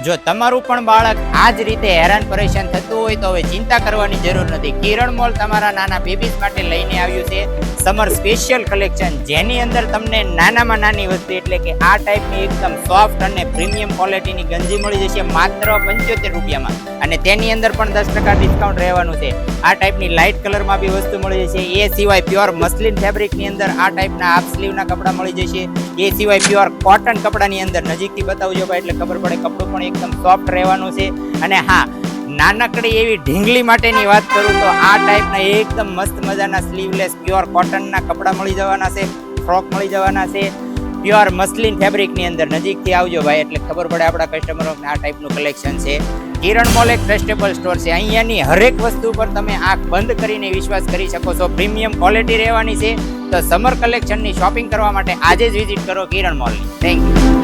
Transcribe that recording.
જો તમારું પણ બાળક આ જ રીતે હેરાન પરેશાન થતું હોય તો હવે ચિંતા કરવાની જરૂર નથી. કિરણ મોલ તમારા નાના બેબીઝ માટે લઈને આવ્યું છે સમર સ્પેશિયલ કલેક્શન, જેની અંદર તમને નાનામાં નાની વસ્તુ એટલે કે આ ટાઈપની એકદમ સોફ્ટ અને પ્રીમિયમ ક્વોલિટીની ગંજી મળી જશે માત્ર 75 રૂપિયામાં. અને તેની અંદર પણ 10% ડિસ્કાઉન્ટ રહેવાનું છે. આ ટાઈપની લાઇટ કલરમાં બી વસ્તુ મળી જશે. એ સિવાય પ્યોર મસ્લિન ફેબ્રિકની અંદર આ ટાઈપના હાફ સ્લીવના કપડાં મળી જશે. એ સિવાય પ્યોર કોટન કપડાની અંદર નજીકથી બતાવજો ભાઈ એટલે ખબર પડે કપડું પણ એકદમ સોફ્ટ રહેવાનું છે. અને હા, નાનકડી એવી ઢીંગલી માટેની વાત કરું તો આ ટાઈપના એકદમ મસ્ત મજાના સ્લીવલેસ પ્યોર કોટનના કપડાં મળી જવાના છે, ફ્રોક મળી જવાના છે પ્યોર મસ્લિન ફેબ્રિકની અંદર. નજીકથી આવજો ભાઈ એટલે ખબર પડે આપણા કસ્ટમરોને આ ટાઈપનું કલેક્શન છે. કિરણ મોલ એક ટ્રસ્ટેબલ સ્ટોર છે. અહીંયાની હરેક વસ્તુ પર તમે આંખ બંધ કરીને વિશ્વાસ કરી શકો છો. પ્રીમિયમ ક્વોલિટી રહેવાની છે. તો સમર કલેક્શનની શોપિંગ કરવા માટે આજે જ વિઝિટ કરો કિરણ મોલની. Thank you.